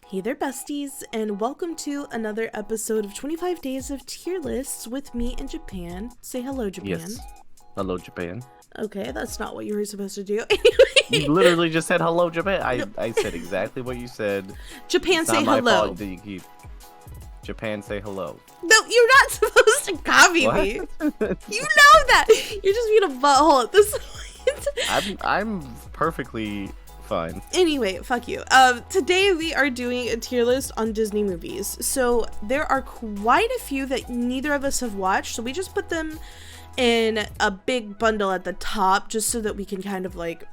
Hey there, besties, and welcome to another episode of 25 Days of Tier Lists with me and Japan. Say hello, Japan. Yes. Hello, Japan. Okay, that's not what you were supposed to do. You literally just said hello, Japan. I said exactly what you said. Japan, it's say not my hello. fault that you keep... Japan, say hello. No, you're not supposed to copy me. You know that. You're just being a butthole at this point. I'm perfectly fine. Anyway, fuck you. Today we are doing a tier list on Disney movies. So there are quite a few that neither of us have watched, so we just put them in a big bundle at the top just so that we can kind of like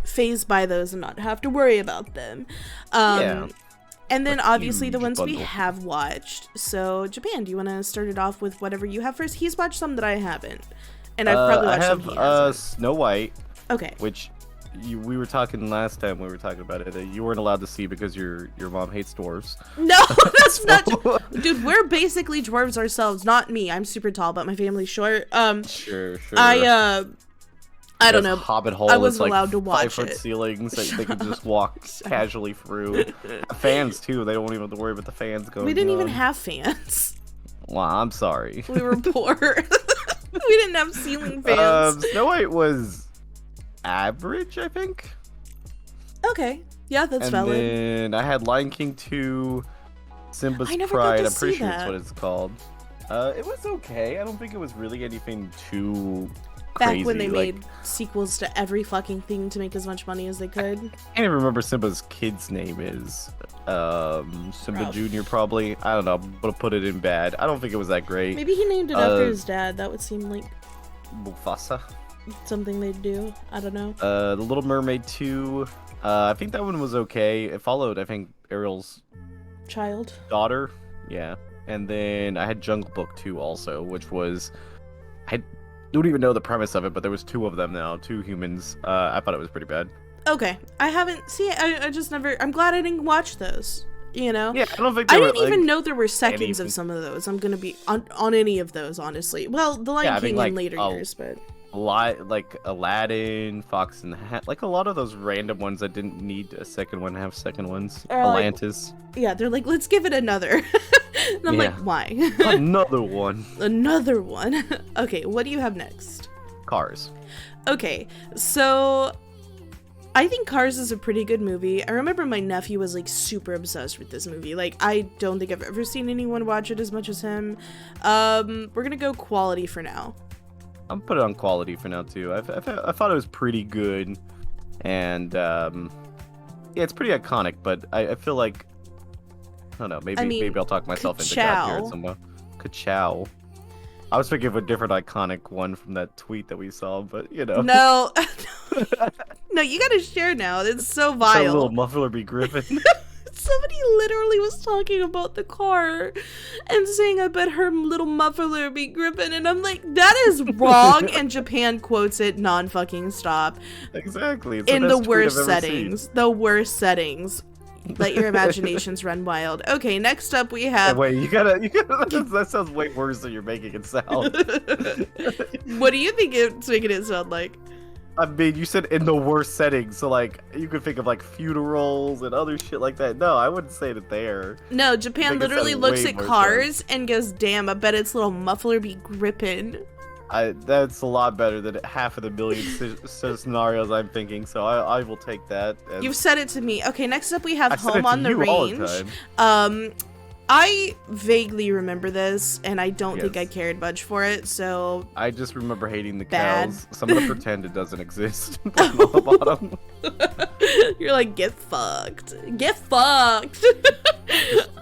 phase by those and not have to worry about them. Yeah. And then obviously the huge ones we bundle. have watched. So Japan, do you want to start it off with whatever you have first? He's watched some that I haven't. And I've probably watched some he I have hasn't. Snow White, Okay. which we were talking last time we were talking about it. You weren't allowed to see because your mom hates dwarves. No, that's not. Dude, we're basically dwarves ourselves. Not me. I'm super tall, but my family's short. Sure. I don't know. Hobbit hole. I wasn't like allowed to watch 5-foot it. ceilings that they can just walk casually through. Fans too. They don't even have to worry about the fans going. We didn't even on. have fans. Well, I'm sorry. We were poor. We didn't have ceiling fans. Snow White was average, I think. Okay. Yeah, that's And valid. then I had Lion King 2, Simba's I never got Pride. to I'm pretty see sure that's that. what it's called. It was okay. I don't think it was really anything too Back crazy. when they like, made sequels to every fucking thing to make as much money as they could. I can't even remember Simba's kid's name is. Simba Ralph. Jr. probably. I don't know. But put it in bad. I don't think it was that great. Maybe he named it after his dad. That would seem like Mufasa. something they'd do. I don't know. The Little Mermaid 2. I think that one was okay. It followed, I think, Ariel's Child. daughter. Yeah. And then I had Jungle Book 2 also, which was... I don't even know the premise of it, but there was two of them now. Two humans. I thought it was pretty bad. Okay. I haven't... See, I just never... I'm glad I didn't watch those. You know? Yeah, I don't think I they didn't were, even like, know there were seconds anything. of some of those. I'm gonna be on any of those, honestly. Well, The Lion Yeah, I King mean, like, in later a years, but... like Aladdin, Fox and the Hat, like a lot of those random ones that didn't need a second one to have second ones. Or, like- Atlantis. Yeah, they're like, let's give it another. And I'm like, Yeah. why? Another one. Another one. Okay, what do you have next? Cars. Okay, so I think Cars is a pretty good movie. I remember my nephew was like super obsessed with this movie. Like, I don't think I've ever seen anyone watch it as much as him. We're gonna go quality for now. I'm put it on quality for now too. I thought it was pretty good, and yeah, it's pretty iconic. But I feel like I don't know. Maybe I mean, maybe I'll talk myself into God here Ka-chow. at some point. Ka-chow. I was thinking of a different iconic one from that tweet that we saw, but you know. No. No, you gotta share now. It's so That vile. little muffler be Griffin. Somebody literally was talking about the car and saying, I bet her little muffler be gripping. And I'm like, that is wrong. And Japan quotes it non-fucking stop. Exactly. It's In the best tweet worst I've ever settings. seen. The worst settings. Let your imaginations run wild. Okay, next up we have... Wait, you gotta. That sounds way worse than you're making it sound. What do you think it's making it sound like? I mean, you said in the worst settings, so like you could think of like funerals and other shit like that. No, I wouldn't say it there. No, Japan Make it literally sound looks way at more cars and goes, damn, I bet its little muffler be gripping. That's a lot better than half of the million scenarios I'm thinking. So I will take that. as- You've said it to me. Okay, next up we have I said it Home to on the you all Range. the time. I vaguely remember this, and I don't think Yes. I cared much for it, so... I just remember hating the Bad. cows. So I'm gonna pretend it doesn't exist. Put them on the bottom. You're like, get fucked. Get fucked!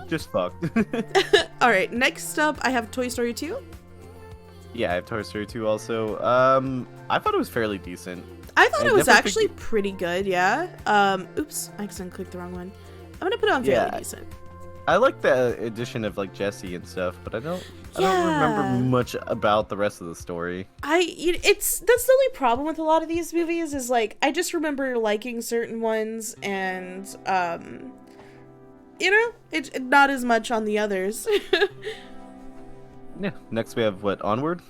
Just fucked. Alright, next up I have Toy Story 2. Yeah, I have Toy Story 2 also. I thought it was fairly decent. I thought I it was definitely actually pretty good, yeah. Oops, I accidentally clicked the wrong one. I'm gonna put it on fairly Yeah. decent. I like the addition of like Jesse and stuff, but I don't Yeah. remember much about the rest of the story. That's the only problem with a lot of these movies is like I just remember liking certain ones and it's not as much on the others. Yeah. Next we have what, Onward?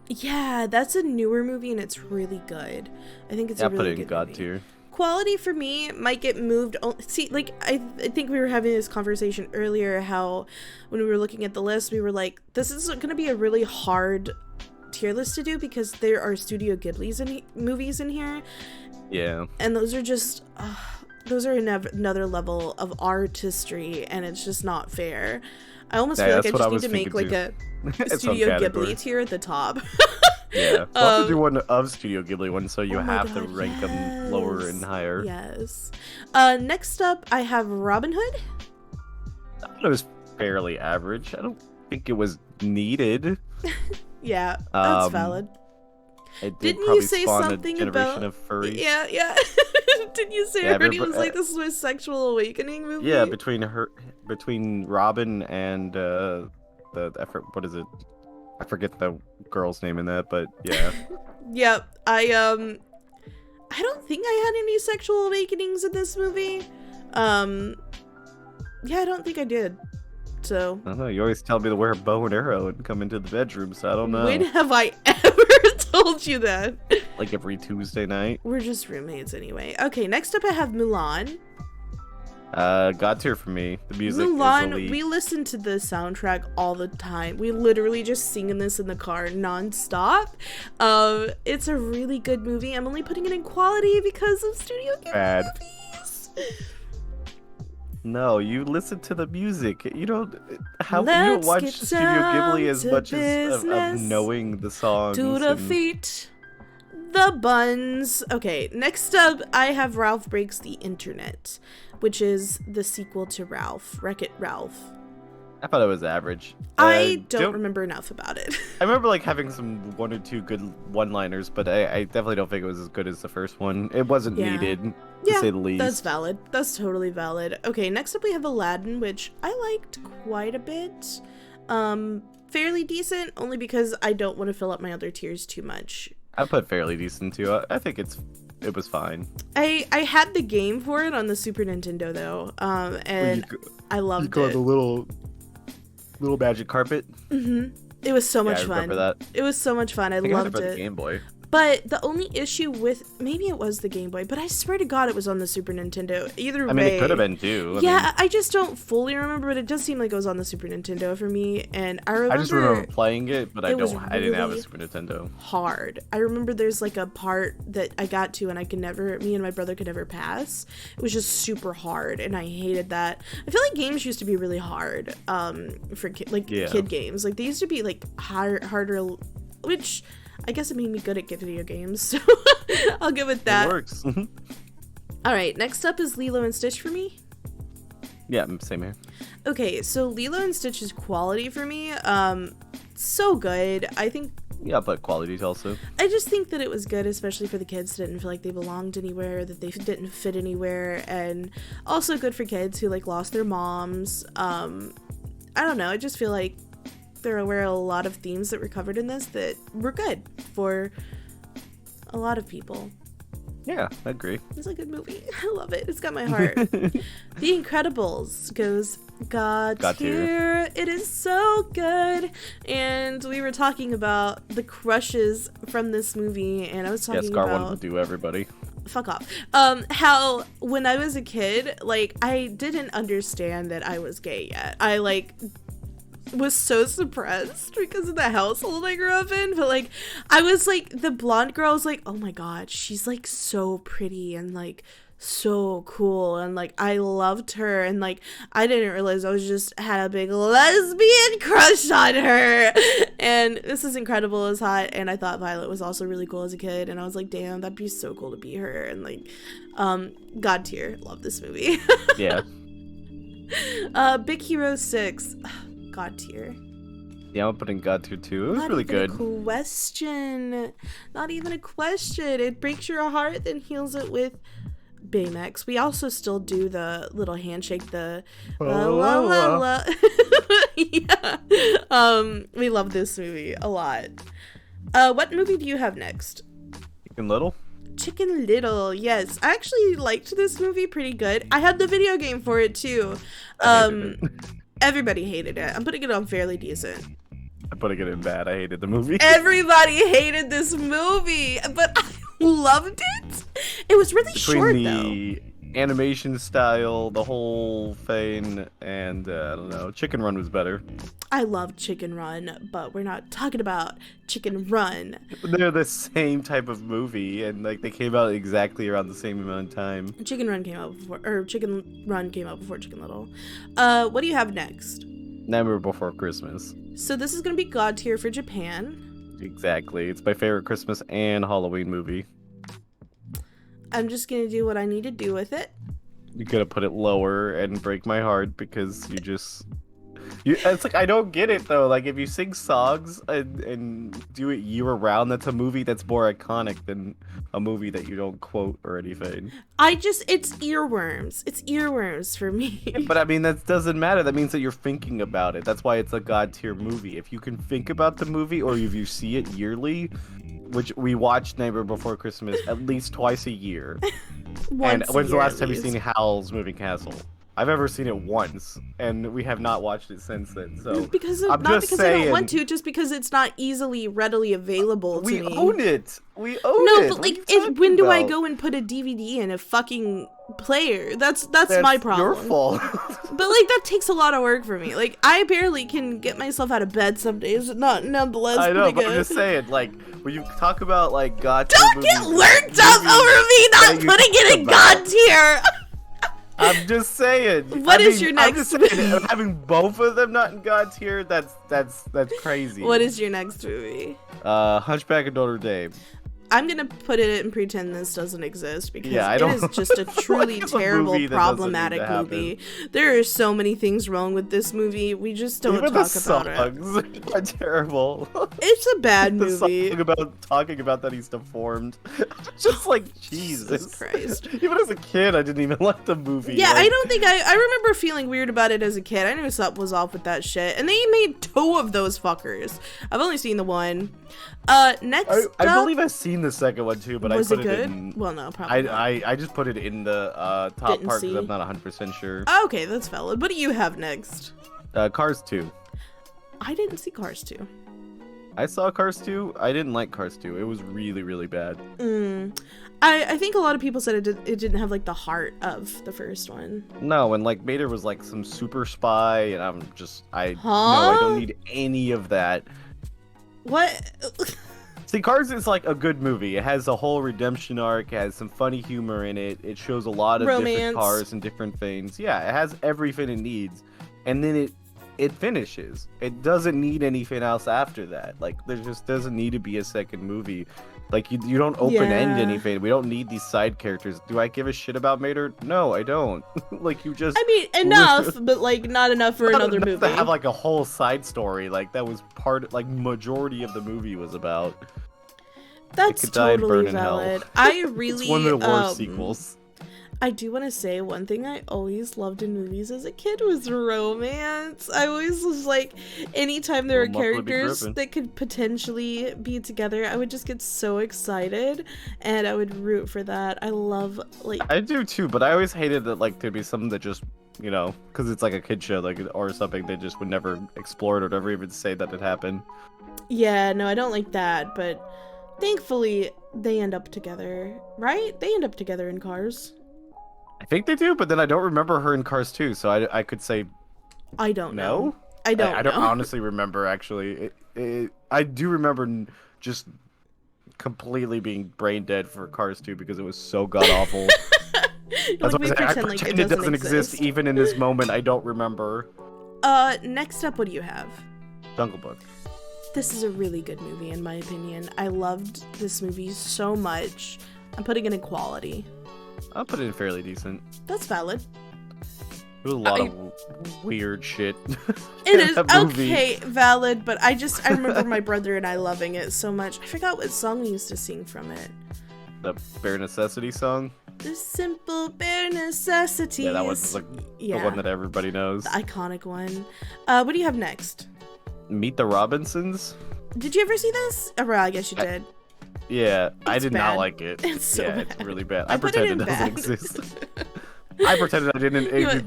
Yeah, that's a newer movie and it's really good. I think it's Yeah, a really put it in good God movie. tier. quality for me might get moved. See, like, I think we were having this conversation earlier, how when we were looking at the list, we were like, this is going to be a really hard tier list to do because there are Studio Ghibli's movies in here. Yeah. And those are just, those are another level of artistry, and it's just not fair. I almost feel like I just need to make like a Studio Ghibli tier at the top. Yeah, we'll have to do one of Studio Ghibli one, so you have to rank them lower and higher. Yes. Next up, I have Robin Hood. I thought it was fairly average. I don't think it was needed. Yeah, that's valid. Didn't you say something about of furries? Yeah. Didn't you say I heard it was like the Swiss sexual awakening movie? Yeah, between Robin and the effort. What is it? I forget the girl's name in that, but yeah. Yep. I don't think I had any sexual awakenings in this movie. Yeah, I don't think I did. So I don't know. You always tell me to wear a bow and arrow and come into the bedroom, so I don't know. When have I ever told you that? Like every Tuesday night. We're just roommates anyway. Okay, next up I have Mulan. God tier for me. The music Mulan, is elite. we listen to the soundtrack all the time. We literally just sing this in the car nonstop. It's a really good movie. I'm only putting it in quality because of Studio Ghibli movies. No, you listen to the music. You don't. You don't watch Studio Ghibli as much as of knowing the songs. To defeat the buns. Okay, next up, I have Ralph Breaks the Internet, which is the sequel to Ralph, Wreck-It Ralph. I thought it was average. I don't remember enough about it. I remember like having one or two good one-liners, but I definitely don't think it was as good as the first one. It wasn't needed, to say the least. That's valid. That's totally valid. Okay, next up we have Aladdin, which I liked quite a bit. Fairly decent, only because I don't want to fill up my other tiers too much. I put fairly decent too. I think it was fine. I had the game for it on the Super Nintendo though, and I loved it. The little magic carpet. It was so much fun. I remember that. It was so much fun. I loved it. The Game Boy. But the only issue with, maybe it was the Game Boy, but I swear to God it was on the Super Nintendo. Either way. I mean, it could have been too. I just don't fully remember, but it does seem like it was on the Super Nintendo for me. And I just remember playing it, but I didn't have a Super Nintendo. Hard. I remember there's like a part that I got to and me and my brother could never pass. It was just super hard, and I hated that. I feel like games used to be really hard for kid games. Like they used to be like harder, which I guess it made me good at video games, so I'll give it that. It works. All right, next up is Lilo and Stitch for me. Yeah, same here. Okay, so Lilo and Stitch is quality for me. So good. I think. Yeah, but quality also. I just think that it was good, especially for the kids that didn't feel like they belonged anywhere, that they didn't fit anywhere, and also good for kids who like lost their moms. I don't know. I just feel like there were a lot of themes that were covered in this that were good for a lot of people. Yeah, I agree. It's a good movie. I love it. It's got my heart. The Incredibles goes God tier. It is so good. And we were talking about the crushes from this movie, and I was talking Scar about wanted to do everybody. Fuck off. How when I was a kid, like I didn't understand that I was gay yet. I was so suppressed because of the household I grew up in, but like I was like the blonde girl was like, oh my god, she's like so pretty and like so cool, and like I loved her, and like I didn't realize I was just had a big lesbian crush on her. And this is Incredible is hot, and I thought Violet was also really cool as a kid, and I was like, damn, that'd be so cool to be her. And like God tier, love this movie. Yeah. Big Hero 6, God tier. Yeah, I'm putting God tier too. It was really good. Not even a question. It breaks your heart, then heals it with Baymax. We also still do the little handshake, the la la la la. Yeah. We love this movie a lot. What movie do you have next? Chicken Little? Chicken Little, yes. I actually liked this movie pretty good. I had the video game for it too. Everybody hated it. I'm putting it on fairly decent. I'm putting it in bad. I hated the movie. Everybody hated this movie, but I loved it. It was really Between short the animation style, the whole thing, and I don't know, Chicken Run was better. I love Chicken Run, but we're not talking about Chicken Run. They're the same type of movie, and like they came out exactly around the same amount of time. Chicken Run came out before Chicken Little. What do you have next? Nightmare Before Christmas. So this is gonna be God tier for Japan. Exactly. It's my favorite Christmas and Halloween movie. I'm just gonna do what I need to do with it. You gotta put it lower and break my heart because it's like I don't get it though. Like if you sing songs and do it year round, that's a movie that's more iconic than a movie that you don't quote or anything. It's earworms. It's earworms for me. But I mean that doesn't matter. That means that you're thinking about it. That's why it's a God tier movie. If you can think about the movie or if you see it yearly, which we watch Nightmare Before Christmas at least twice a year. And when's the last time you've seen Howl's Moving Castle? I've ever seen it once, and we have not watched it since then. So not because I don't want to, just because it's not easily readily available to me. We own it. We own it. No, but like, when do I go and put a DVD in a fucking player? That's my problem. Your fault. But like that takes a lot of work for me. Like I barely can get myself out of bed some days. Nonetheless, I know, pretty but good. I'm just saying, like when you talk about like God tier Don't get worked up over me not putting it in God tier. I'm just saying. What is your next? I'm just saying, having both of them not in God tier, that's crazy. What is your next movie? Hunchback of Notre Dame. I'm gonna put it and pretend this doesn't exist because it is just a truly like terrible, problematic movie. There are so many things wrong with this movie. We just don't Even talk the about it. songs are terrible. It's a bad The movie. song about talking about that he's deformed. Just like Jesus Christ. Even as a kid, I didn't even like the movie. Yeah, like, I don't think I remember feeling weird about it as a kid. I knew something was off with that shit. And they made 2 of those fuckers. I've only seen the one. Next I up, believe I've seen the second one too, but was I put it good? in. Well, no, probably not. I just put it in the top Didn't part because see. I'm not 100% sure. Okay, that's valid. What do you have next? Cars 2. I didn't see Cars 2. I saw Cars 2. I didn't like Cars 2. It was really, really bad. I think a lot of people said it didn't have like the heart of the first one. No, and like Mater was like some super spy, and no, I don't need any of that. What? See, Cars is like a good movie. It has a whole redemption arc, it has some funny humor in it. It shows a lot of different cars and different things. Yeah, it has everything it needs. And then it finishes. It doesn't need anything else after that. Like, there just doesn't need to be a second movie. Like, you don't open-end anything. We don't need these side characters. Do I give a shit about Mater? No, I don't. Like, you just... I mean, enough, but, like, not enough for another movie. To have, like, a whole side story. Like, that was majority of the movie was about. That's totally valid. I really... It's one of the worst sequels. I do want to say one thing I always loved in movies as a kid was romance. I always was like, anytime there were characters that could potentially be together, I would just get so excited and I would root for that. I love, like... I do too, but I always hated that, like, there'd be something that just, you know, because it's like a kid show, like, or something, they just would never explore it or never even say that it happened. Yeah, no, I don't like that, but thankfully they end up together, right? They end up together in Cars. I think they do, but then I don't remember her in Cars 2, so I could say I don't know. I don't honestly remember, actually. I do remember just completely being brain dead for Cars 2 because it was so god-awful. Like, we pretend like it doesn't exist. Even in this moment, I don't remember. Next up, what do you have? Jungle Book. This is a really good movie, in my opinion. I loved this movie so much. I'm putting it in quality. I'll put it in fairly decent. That's valid. There was a lot of weird shit. It is okay, valid, but I remember my brother and I loving it so much. I forgot what song we used to sing from it. The Bare Necessity song? The simple bare necessities. Yeah, that was like the one that everybody knows. The iconic one. What do you have next? Meet the Robinsons? Did you ever see this? Oh, well, I guess you did. Yeah, I did not like it. It's so bad. It's really bad. I pretended it doesn't exist. I pretended it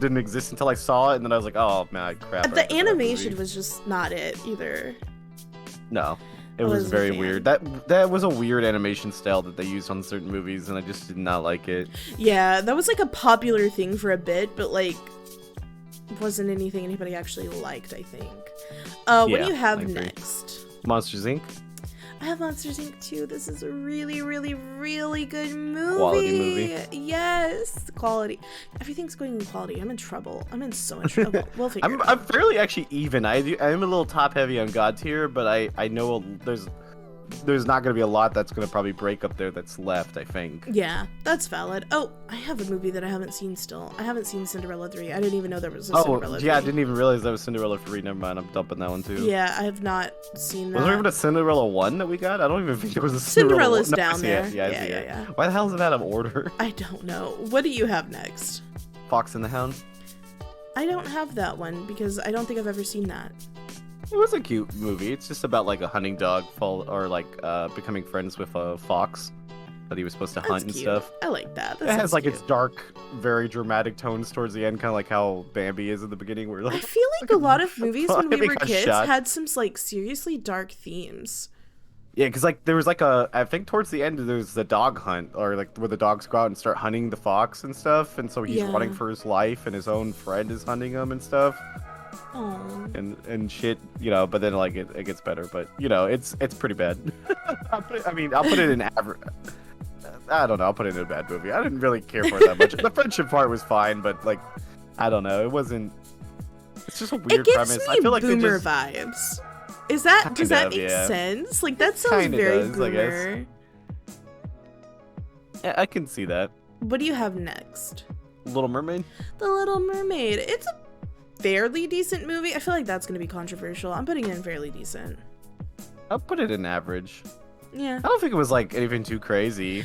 didn't exist until I saw it, and then I was like, oh man, crap. The animation was just not it either. No. It was very weird. That was a weird animation style that they used on certain movies, and I just did not like it. Yeah, that was like a popular thing for a bit, but like wasn't anything anybody actually liked, I think. What do you have next? Monsters Inc. I have Monsters Inc. too. This is a really, really, really good movie. Quality movie. Yes, quality. Everything's going in quality. I'm in trouble. I'm in so much trouble. We'll figure it out. I'm fairly actually even. I'm a little top heavy on God tier, but I know there's not going to be a lot that's going to probably break up there that's left, I think. Yeah, that's valid. Oh, I have a movie that I haven't seen still. I haven't seen Cinderella 3. I didn't even know there was a Cinderella 3. Yeah, I didn't even realize that was Cinderella 3. Never mind, I'm dumping that one too. Yeah, I have not seen that. Was there even a Cinderella 1 that we got? I don't even think there was a Cinderella's Cinderella 1. down there. Yeah. Why the hell is it out of order? I don't know. What do you have next? Fox and the Hound. I don't have that one because I don't think I've ever seen that. It was a cute movie. It's just about like a hunting dog becoming friends with a fox that he was supposed to hunt and stuff. I like that. It has like its dark, very dramatic tones towards the end, kind of like how Bambi is in the beginning. Where like, I feel like a lot of movies when we were kids had some like seriously dark themes. Yeah, because like there was like I think towards the end there's the dog hunt, or like where the dogs go out and start hunting the fox and stuff, and so he's running for his life, and his own friend is hunting him and stuff. Aww. And shit, but then like it gets better, but it's pretty bad. I'll put it in average. I don't know, I'll put it in a bad movie. I didn't really care for it that much. The friendship part was fine, but like I don't know, it wasn't. It's just a weird premise. I feel like boomer vibes. Does that make sense? Like that sounds very boomer. Yeah, I can see that. What do you have next? Little Mermaid. The Little Mermaid. It's a fairly decent movie. I feel like that's gonna be controversial. I'm putting it in fairly decent. I'll put it in average. Yeah. I don't think it was like anything too crazy.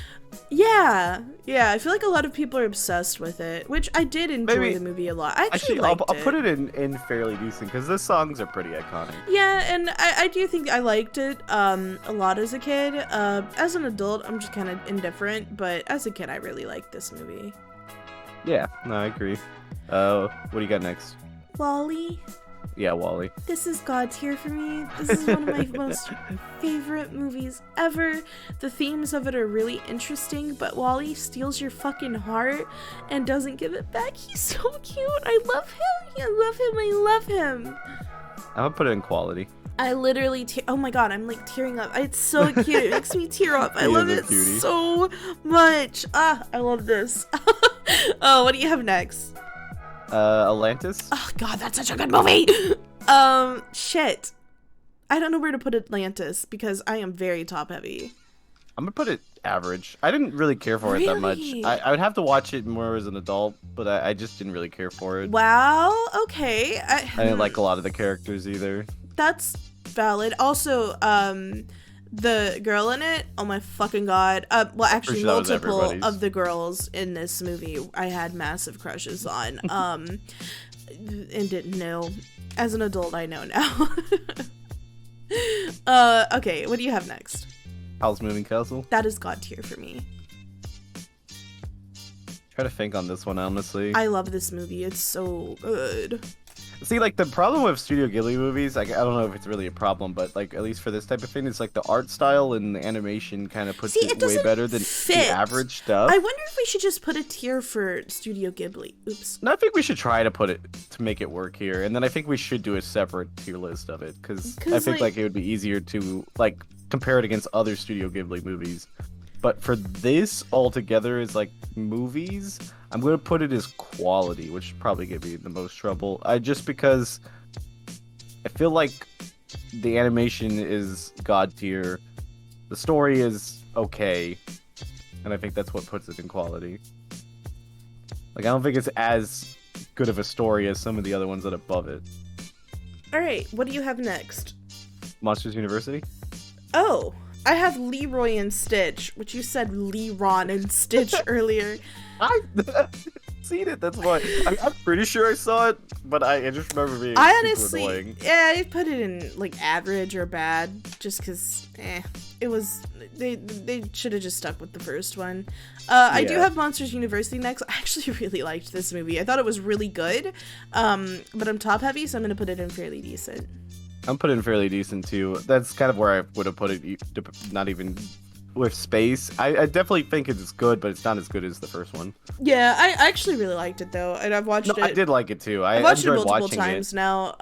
Yeah. I feel like a lot of people are obsessed with it, which I did enjoy the movie a lot. I actually liked I'll put it in fairly decent because the songs are pretty iconic. Yeah, and I do think I liked it a lot as a kid. As an adult, I'm just kind of indifferent, but as a kid, I really liked this movie. Yeah, no, I agree. What do you got next? WALL-E. Yeah, WALL-E. This is God tier for me. This is one of my most favorite movies ever. The themes of it are really interesting, but WALL-E steals your fucking heart and doesn't give it back. He's so cute. I love him. I'm gonna put it in quality. I literally oh my god, I'm like tearing up. It's so cute. It makes me tear up. I love it so much. I love this. Oh, what do you have next? Atlantis. Oh god, that's such a good movie. Shit. I don't know where to put Atlantis because I am very top heavy. I'm gonna put it average. I didn't really care for it that much. I would have to watch it more as an adult, but I just didn't really care for it. Wow. Okay. I didn't like a lot of the characters either. That's valid. Also, the girl in it, oh my fucking god. Well, actually, multiple of the girls in this movie I had massive crushes on. And didn't know. As an adult, I know now. Okay, what do you have next? Howl's Moving Castle. That is God tier for me. Try to think on this one, honestly. I love this movie. It's so good. See, like, the problem with Studio Ghibli movies, like, I don't know if it's really a problem, but, like, at least for this type of thing, it's, like, the art style and the animation kind of puts it way better than the average stuff. I wonder if we should just put a tier for Studio Ghibli. Oops. No, I think we should try to make it work here, and then I think we should do a separate tier list of it, because I think, like, it would be easier to, like, compare it against other Studio Ghibli movies. But for this altogether as like movies, I'm gonna put it as quality, which should probably get me the most trouble. Just because I feel like the animation is god tier, the story is okay, and I think that's what puts it in quality. Like I don't think it's as good of a story as some of the other ones that are above it. All right, what do you have next? Monsters University. Oh. I have Leroy and Stitch, which you said Leron and Stitch earlier. I've seen it, that's why. I'm pretty sure I saw it, but I just remember being super annoying. Yeah, I put it in, like, average or bad, just because, it was, they should have just stuck with the first one. I do have Monsters University next. I actually really liked this movie. I thought it was really good, but I'm top heavy, so I'm going to put it in fairly decent. I'm putting fairly decent too. That's kind of where I would have put it, not even with space. I definitely think it's good, but it's not as good as the first one. Yeah, I actually really liked it though, and I've watched it. I did like it too. I've watched it enjoyed multiple watching times it. now.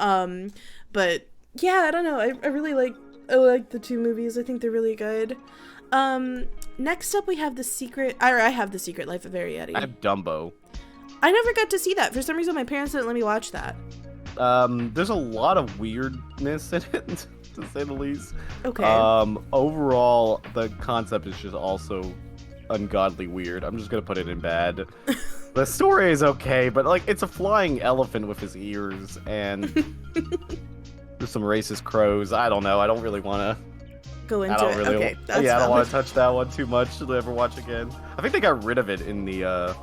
But yeah, I don't know. I really like the two movies. I think they're really good. Next up we have I have The Secret Life of Arietti. I have Dumbo. I never got to see that. For some reason, my parents didn't let me watch that. There's a lot of weirdness in it, to say the least. Okay. Overall, the concept is just also ungodly weird. I'm just gonna put it in bad. The story is okay, but like it's a flying elephant with his ears and there's some racist crows. I don't know. I don't really want to go into it. Okay, I don't want to touch that one too much to ever watch again. I think they got rid of it in the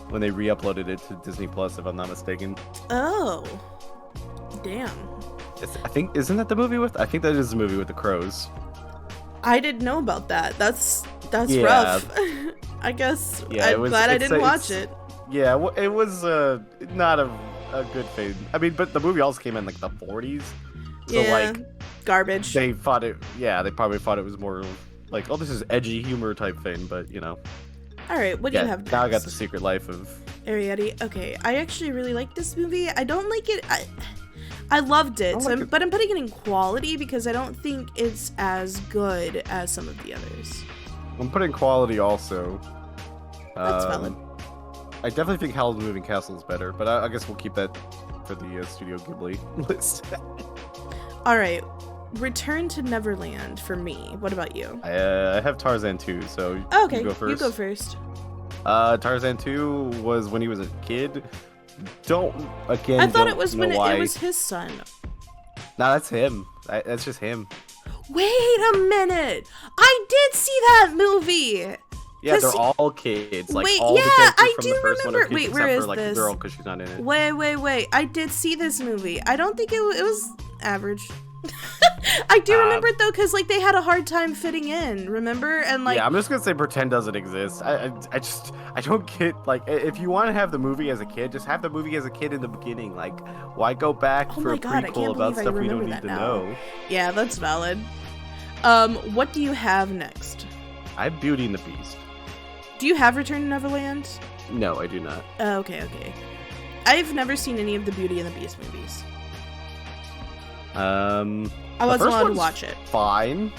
when they re-uploaded it to Disney Plus, if I'm not mistaken. Oh, damn. I think isn't that the movie with? I think that is the movie with the crows. I didn't know about that. That's yeah. rough. I guess. Yeah, I'm glad I didn't watch it. Yeah, it was not a good thing. I mean, but the movie also came in like the 40s. So like garbage. They thought it. Yeah, they probably thought it was more like, oh, this is edgy humor type thing. But you know. All right, what do you have next? Now I got The Secret Life of Arietti. Okay, I actually really like this movie. I don't like it. I loved it, but I'm putting it in quality because I don't think it's as good as some of the others. I'm putting quality also. That's valid. I definitely think Howl's Moving Castle is better, but I guess we'll keep that for the Studio Ghibli list. All right, Return to Neverland for me. What about you? I have Tarzan 2, so okay, you go first. You go first. Tarzan 2 was when he was a kid. I thought it was when it was his son. No, that's him. That's just him. Wait a minute! I did see that movie! Yeah, they're all kids. Like, wait, all yeah, the characters I from do the first remember. One are kids, wait, where is for, like, this? The girl, because she's not in it. Wait. I did see this movie. I don't think it was average. I do remember it though, because like they had a hard time fitting in. Remember? And like, yeah, I'm just gonna say pretend doesn't exist. I don't get, like, if you want to have the movie as a kid, just have the movie as a kid in the beginning. Like, why go back for a prequel about stuff we don't need to know? Yeah, that's valid. What do you have next? I have Beauty and the Beast. Do you have Return to Neverland? No, I do not. Okay. I've never seen any of the Beauty and the Beast movies. I wasn't allowed to watch it. Fine.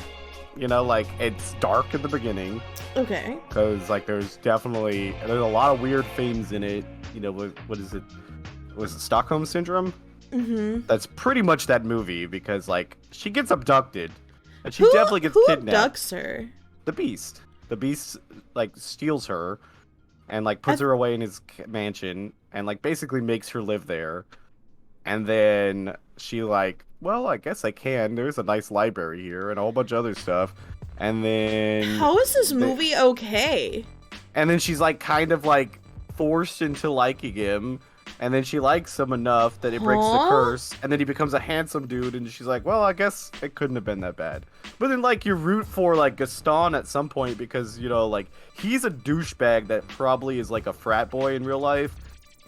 You know, like, it's dark at the beginning. Okay. Because, like, there's a lot of weird things in it. You know, what is it? Was it Stockholm Syndrome? Mm-hmm. That's pretty much that movie because, like, she gets abducted. And she definitely gets kidnapped. Who abducts her? The Beast. The Beast, like, steals her and, like, puts her away in his mansion and, like, basically makes her live there. And then she, like, well, I guess I can. There's a nice library here and a whole bunch of other stuff. And then... How is this movie okay? And then she's, like, kind of, like, forced into liking him. And then she likes him enough that it breaks the curse. And then he becomes a handsome dude. And she's like, well, I guess it couldn't have been that bad. But then, like, you root for, like, Gaston at some point because, you know, like, he's a douchebag that probably is, like, a frat boy in real life.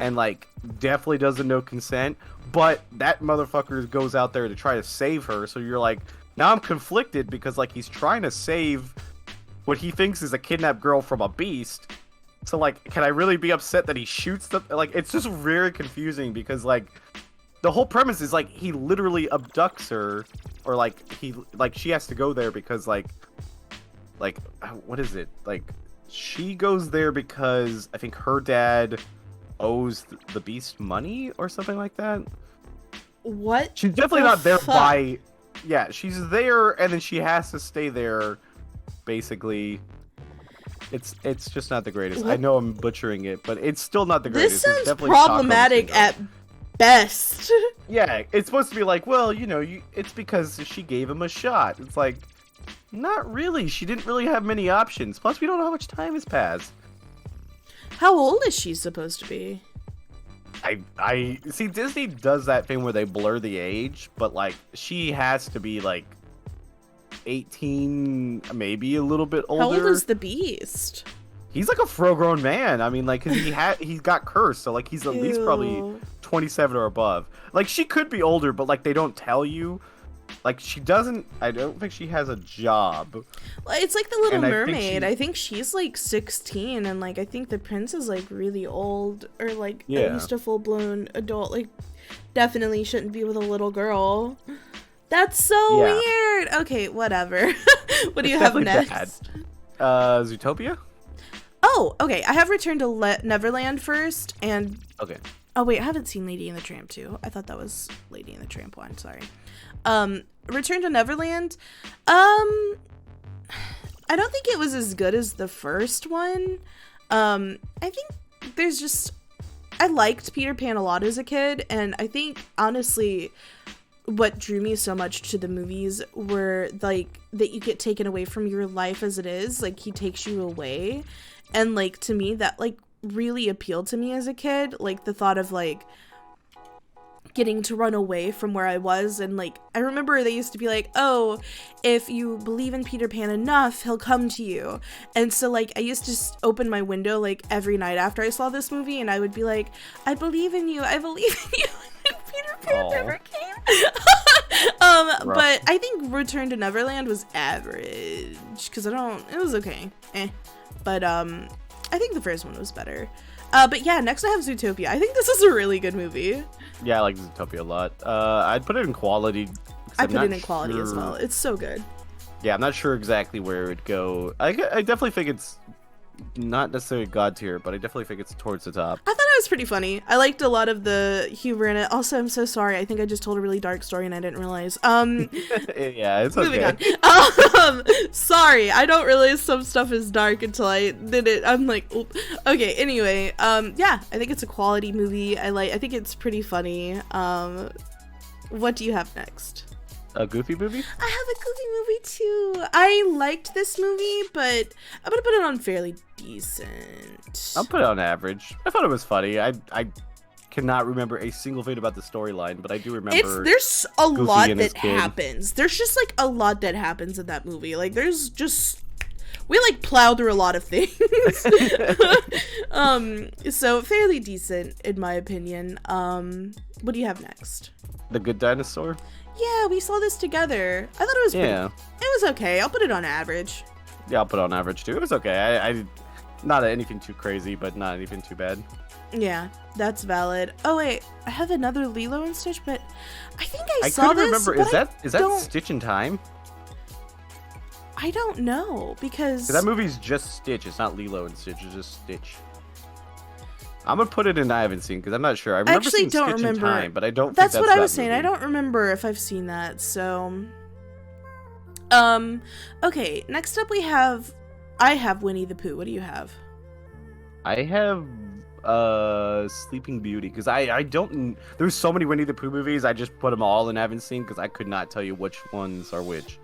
And, like, definitely doesn't know consent. But that motherfucker goes out there to try to save her. So you're like, now I'm conflicted because, like, he's trying to save what he thinks is a kidnapped girl from a beast. So, like, can I really be upset that he shoots the... Like, it's just very confusing because, like, the whole premise is, like, he literally abducts her. Or, like, she has to go there because, like, what is it? Like, she goes there because I think her dad owes the Beast money or something like that. What? She's definitely not there by... Yeah, she's there and then she has to stay there, basically... It's just not the greatest. What? I know I'm butchering it, but it's still not the greatest. This sounds problematic at best. Yeah, it's supposed to be like, well, you know, it's because she gave him a shot. It's like, not really. She didn't really have many options. Plus, we don't know how much time has passed. How old is she supposed to be? I see, Disney does that thing where they blur the age, but, like, she has to be, like, 18, maybe a little bit older. How old is the Beast? He's like a full-grown man. I mean, like, cause he got cursed, so like he's at least probably 27 or above. Like, she could be older, but like they don't tell you. like she doesn't. I don't think she has a job. Well, it's like the Little And Mermaid. I think she's like 16, and like I think the prince is like really old, or like at least a full-blown adult. Like, definitely shouldn't be with a little girl. That's so weird. Okay, whatever. What do you have next? Bad. Zootopia? Oh, okay. I have Return to Neverland first, and okay. Oh wait, I haven't seen Lady and the Tramp 2. I thought that was Lady and the Tramp 1. Sorry. Return to Neverland. I don't think it was as good as the first one. I think there's just, I liked Peter Pan a lot as a kid, and I think honestly what drew me so much to the movies were like that you get taken away from your life as it is. Like, he takes you away, and like to me that like really appealed to me as a kid. Like the thought of like getting to run away from where I was, and like I remember they used to be like, oh, if you believe in Peter Pan enough, he'll come to you. And so like I used to just open my window like every night after I saw this movie, and I would be like, I believe in you, I believe in you. And Peter Pan never came. But I think Return to Neverland was average, because it was okay, but I think the first one was better. But yeah, next I have Zootopia. I think this is a really good movie. Yeah, I like Zootopia a lot. I'd put it in quality. I put it in quality as well. It's so good. Yeah, I'm not sure exactly where it would go. I definitely think it's not necessarily God tier, but I definitely think it's towards the top. I thought it was pretty funny. I liked a lot of the humor in it. Also, I'm so sorry. I think I just told a really dark story and I didn't realize. Yeah, it's okay. Sorry. I don't realize some stuff is dark until I did it. I'm like, oop. Okay, anyway. Yeah, I think it's a quality movie. I think it's pretty funny. What do you have next? A Goofy movie? I have a Goofy movie too. I liked this movie, but I'm gonna put it on fairly decent. I'll put it on average. I thought it was funny. I cannot remember a single thing about the storyline, but I do remember there's a lot that happens. There's just like a lot that happens in that movie. Like there's just, we like plow through a lot of things. So fairly decent in my opinion. What do you have next? The Good Dinosaur? Yeah, we saw this together. I thought it was it was okay. I'll put it on average. Yeah, I'll put it on average too. It was okay. I not anything too crazy, but not anything too bad. Yeah, that's valid. Oh wait, I have another Lilo and Stitch, but I think I saw this. I couldn't remember. Is that Stitch in Time? I don't know, because that movie's just Stitch. It's not Lilo and Stitch. It's just Stitch. I'm gonna put it in I haven't seen, because I'm not sure. I remember seeing Stitch in Time, but I don't think that's what I was saying. I don't remember if I've seen that. So, okay. Next up, I have Winnie the Pooh. What do you have? I have Sleeping Beauty, because I don't. There's so many Winnie the Pooh movies. I just put them all in I haven't seen, because I could not tell you which ones are which.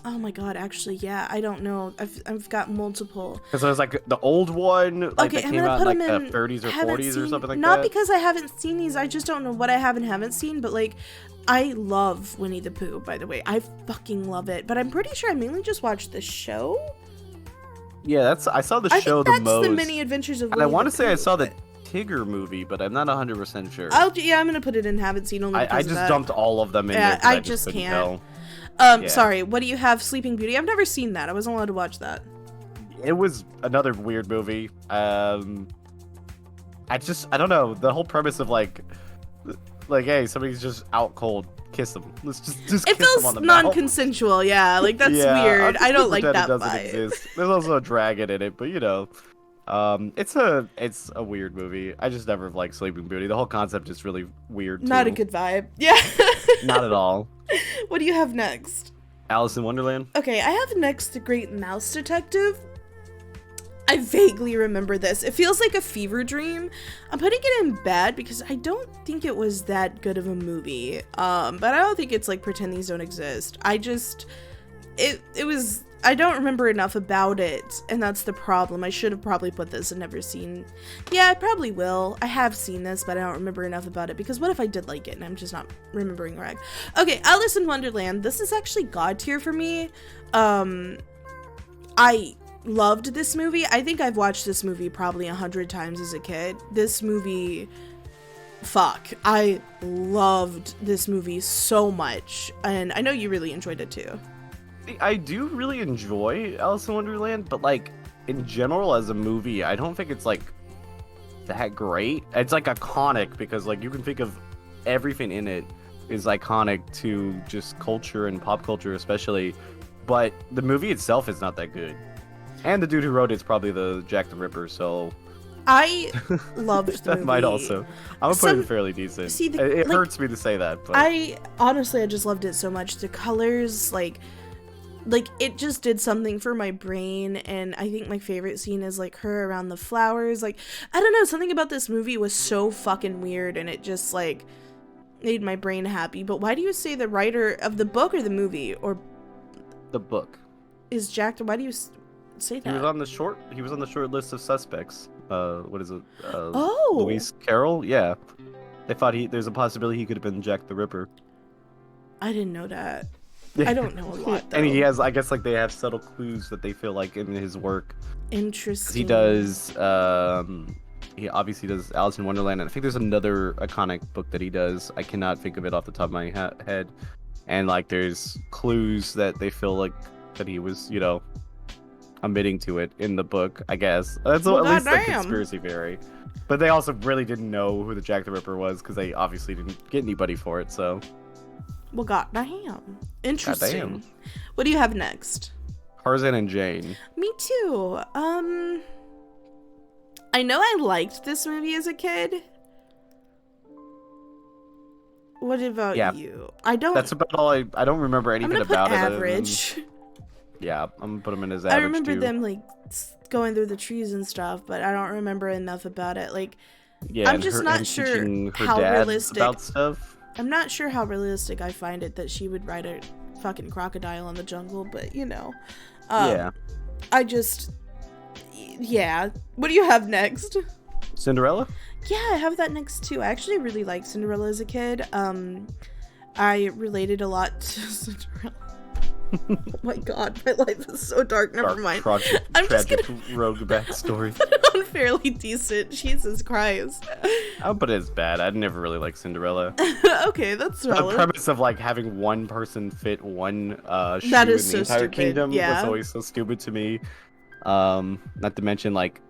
Oh my god, actually, yeah, I don't know. I've got multiple. Because there's like the old one, like that came out in like the 30s or 40s or something like that. Not because I haven't seen these, I just don't know what I have and haven't seen, but like, I love Winnie the Pooh, by the way. I fucking love it, but I'm pretty sure I mainly just watched the show. Yeah, I saw the show the most. That's the Many Adventures of Winnie the Pooh. And I want to say I saw the Tigger movie, but I'm not 100% sure. Yeah, I'm gonna put it in haven't seen only because I just dumped all of them in there. I just can't. Sorry, what do you have? Sleeping Beauty? I've never seen that. I wasn't allowed to watch that. It was another weird movie. I don't know. The whole premise of like, hey, somebody's just out cold. Kiss them. Let's just it kiss them on the mouth. It feels non-consensual, yeah. Like, that's weird. I don't like that vibe. Exist. There's also a dragon in it, but you know. It's a weird movie. I just never liked Sleeping Beauty. The whole concept is really weird, too. Not a good vibe. Yeah. Not at all. What do you have next? Alice in Wonderland? Okay, I have next The Great Mouse Detective. I vaguely remember this. It feels like a fever dream. I'm putting it in bad because I don't think it was that good of a movie. But I don't think it's like Pretend These Don't Exist. I don't remember enough about it, and that's the problem. I should have probably put this and never seen. Yeah, I probably will. I have seen this, but I don't remember enough about it, because what if I did like it and I'm just not remembering right? Okay, Alice in Wonderland. This is actually God tier for me. I loved this movie. I think I've watched this movie probably 100 times as a kid. This movie fuck, I loved this movie so much, and I know you really enjoyed it too. I do really enjoy Alice in Wonderland, but like in general as a movie, I don't think it's like that great. It's like iconic because like you can think of everything in it is iconic to just culture and pop culture especially, but the movie itself is not that good. And the dude who wrote it's probably the Jack the Ripper, so I loved the that movie. might also. I'm gonna put it fairly decent. See, it hurts me to say that, but I just loved it so much. The colors, like it just did something for my brain, and I think my favorite scene is like her around the flowers. Like, I don't know, something about this movie was so fucking weird, and it just like made my brain happy. But why do you say the writer of the book or the movie or the book is Jack? Why do you say that? He was on the short list of suspects. What is it? Oh, Lewis Carroll. Yeah, they thought there's a possibility he could have been Jack the Ripper. I didn't know that. I don't know a lot, though. And he has, I guess, like they have subtle clues that they feel like in his work. Interesting. He does. He obviously does Alice in Wonderland, and I think there's another iconic book that he does. I cannot think of it off the top of my head. And like, there's clues that they feel like that he was, you know, omitting to it in the book. I guess that's at least a conspiracy theory. But they also really didn't know who the Jack the Ripper was because they obviously didn't get anybody for it. So. Well, goddamn. Interesting. Goddamn. What do you have next? Tarzan and Jane. Me too. I know I liked this movie as a kid. What about you? I don't. That's about all I don't remember anything about it. Average. Yeah, I'm gonna put them in as average. I remember too. them like going through the trees and stuff, but I don't remember enough about it. Like, yeah, I'm just not sure how realistic. About stuff. I'm not sure how realistic I find it that she would ride a fucking crocodile in the jungle, but you know. Yeah. Yeah. What do you have next? Cinderella? Yeah, I have that next too. I actually really liked Cinderella as a kid. I related a lot to Cinderella. Oh my god, my life is so dark. Never mind. I'm just gonna rogue backstory. Put it on fairly decent. Jesus Christ. I'll put it as bad. I never really liked Cinderella. Okay, that's valid. The premise of like having one person fit one shoe that is in the so entire stupid. kingdom Yeah. was always so stupid to me. Not to mention like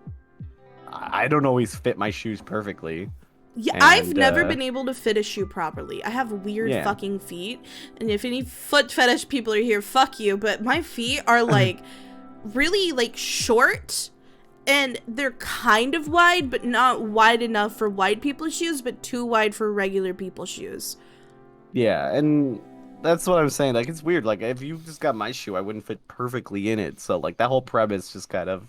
I don't always fit my shoes perfectly. Yeah, and, I've never been able to fit a shoe properly. I have weird fucking feet, and if any foot fetish people are here, fuck you, but my feet are like really like short, and they're kind of wide, but not wide enough for wide people's shoes, but too wide for regular people's shoes. Yeah, and that's what I'm saying. Like, it's weird. Like, if you just got my shoe, I wouldn't fit perfectly in it. So, like, that whole premise just kind of...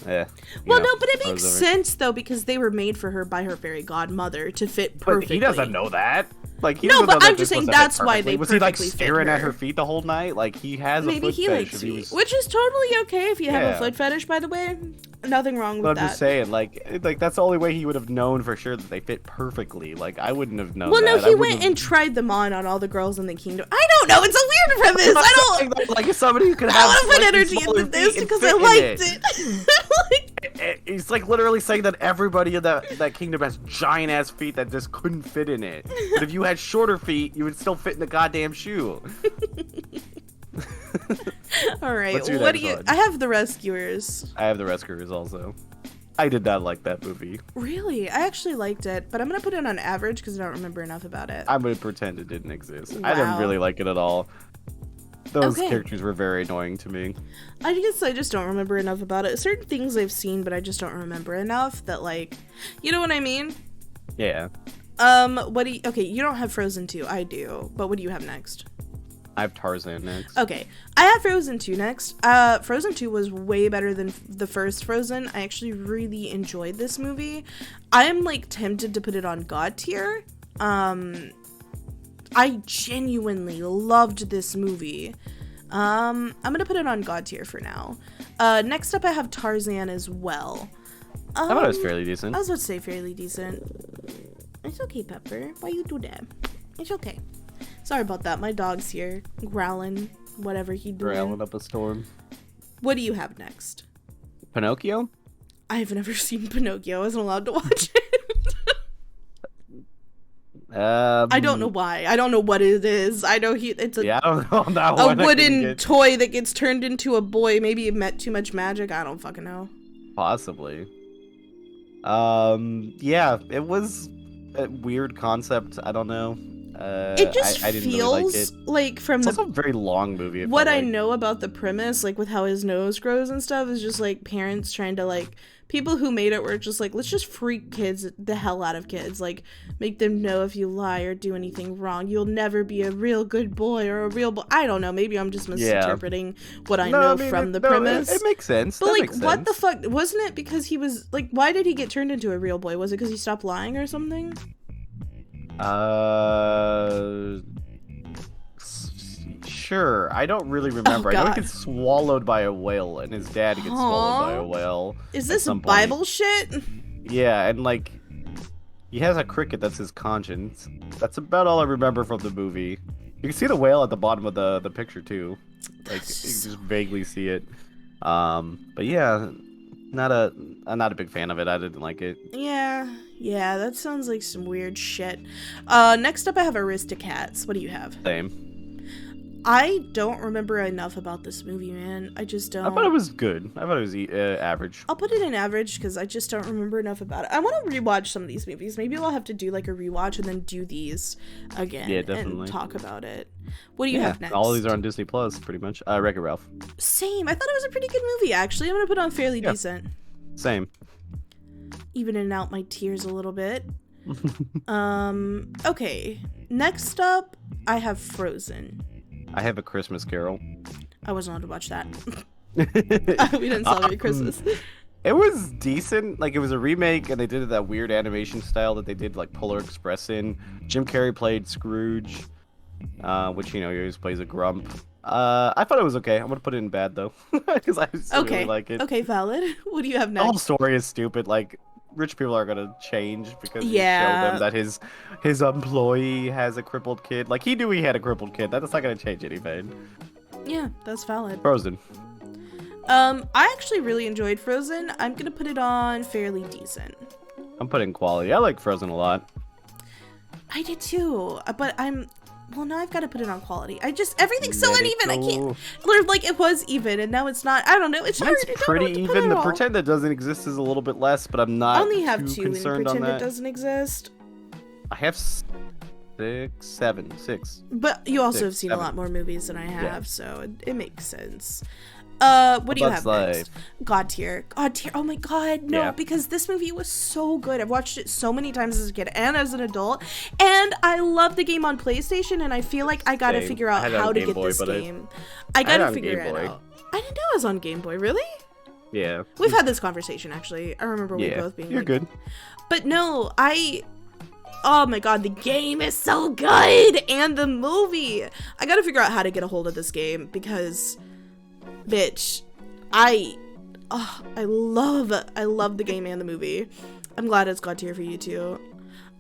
well, no, but it makes sense, though, because they were made for her by her fairy godmother to fit perfectly. But he doesn't know that. Like, he no, but I'm just saying that's why they was he, like, staring at her feet the whole night? Like, he has maybe a foot he fetish. likes feet, which is totally okay if you have a foot fetish, by the way. Nothing wrong with that. I'm just saying, like that's the only way he would have known for sure that they fit perfectly. Like, I wouldn't have known. Well, that. no, he went and tried them on all the girls in the kingdom. I don't know. It's a weird premise. I don't like if somebody could have. I want to put energy into this because I liked it. It's like literally saying that everybody in that kingdom has giant ass feet that just couldn't fit in it. But if you had shorter feet, you would still fit in the goddamn shoe. All right, what do you? I have The Rescuers. I have The Rescuers also. I did not like that movie. Really? I actually liked it, but I'm gonna put it on average because I don't remember enough about it. I'm gonna pretend it didn't exist. Wow. I didn't really like it at all. Those characters were very annoying to me. I guess I just don't remember enough about it. Certain things I've seen, but I just don't remember enough that, like, you know what I mean? Yeah. What do you... Okay, you don't have Frozen 2. I do. But what do you have next? I have Tarzan next. Okay. I have Frozen 2 next. Frozen 2 was way better than the first Frozen. I actually really enjoyed this movie. I am, like, tempted to put it on God tier. I genuinely loved this movie. I'm gonna put it on God tier for now. Next up I have Tarzan as well. I thought it was fairly decent. I was about to say fairly decent. It's okay, Pepper. Why you do that? It's okay. Sorry about that. My dog's here, growling, whatever he doing. Growling up a storm. What do you have next? Pinocchio? I've never seen Pinocchio. I wasn't allowed to watch it. I don't know why. I don't know what it is. I know it's yeah, I don't know that a one. wooden toy that gets turned into a boy. Maybe it met too much magic. I don't fucking know. Possibly. Yeah, it was a weird concept. I don't know. It just I didn't really like it. feels like from It's the also a very long movie. what I know about the premise, like with how his nose grows and stuff, is just like parents trying to like people who made it were just like, let's just freak kids the hell out of kids, like make them know if you lie or do anything wrong, you'll never be a real good boy or a real boy. I don't know. Maybe I'm just misinterpreting what I know from the premise. It makes sense. But like, what the fuck? Wasn't it because he was like, why did he get turned into a real boy? Was it because he stopped lying or something? Sure. I don't really remember. I know he gets swallowed by a whale, and his dad gets swallowed by a whale. Is this Bible shit? Yeah, and like, he has a cricket that's his conscience. That's about all I remember from the movie. You can see the whale at the bottom of the picture too. Like, you can just vaguely see it. But yeah, I'm not a big fan of it. I didn't like it. Yeah, that sounds like some weird shit. Next up I have Aristocats. What do you have? Same. I don't remember enough about this movie, man. I just don't. I thought it was good. I thought it was average. I'll put it in average because I just don't remember enough about it. I want to rewatch some of these movies. Maybe I'll have to do like a rewatch and then do these again and talk about it. What do you have next? All of these are on Disney Plus, pretty much. Wreck-It Ralph. Same. I thought it was a pretty good movie, actually. I'm going to put on Fairly Decent. Same. Evening out my tears a little bit. Okay. Next up, I have Frozen. I have A Christmas Carol. I wasn't allowed to watch that. We didn't celebrate Christmas. It was decent. Like, it was a remake, and they did it that weird animation style that they did, like, Polar Express in. Jim Carrey played Scrooge, which, you know, he always plays a grump. I thought it was okay. I'm gonna put it in bad, though, because I just really like it. Okay, valid. What do you have next? The whole story is stupid. Like, rich people are gonna change because you show them that his employee has a crippled kid. Like, he knew he had a crippled kid. That's not gonna change anything. Yeah, that's valid. Frozen. I actually really enjoyed Frozen. I'm gonna put it on Fairly Decent. I'm putting quality. I like Frozen a lot. I did too, but well, now I've got to put it on quality. Everything's so uneven. I can't. Like, it was even, and now it's not. I don't know. It's hard. It's pretty even. The pretend that doesn't exist is a little bit less, but I'm not. I only have two in pretend it doesn't exist. I have six. But you also have seen a lot more movies than I have, so it makes sense. What do you have next? God tier. Oh my god, no, because this movie was so good. I've watched it so many times as a kid and as an adult, and I love the game on PlayStation, and I feel like I gotta figure out how to get this game. I gotta figure it out. I didn't know it was on Game Boy, really? Yeah. We've had this conversation, actually. I remember we both being like, good. But no, oh my god, the game is so good! And the movie! I gotta figure out how to get a hold of this game, because... bitch, I love the game and the movie. I'm glad it's God tier for you too.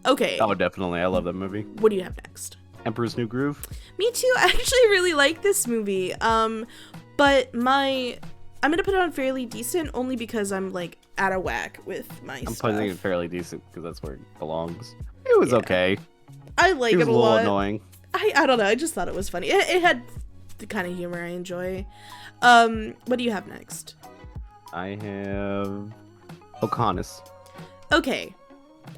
Okay. Oh, definitely. I love that movie. What do you have next? Emperor's New Groove. Me too. I actually really like this movie. But I'm gonna put it on Fairly Decent only because I'm like out of whack with my stuff. I'm putting it Fairly Decent because that's where it belongs. It was okay. I like it a lot. It was a little annoying. I don't know. I just thought it was funny. It had the kind of humor I enjoy. What do you have next? I have Pocahontas. Okay.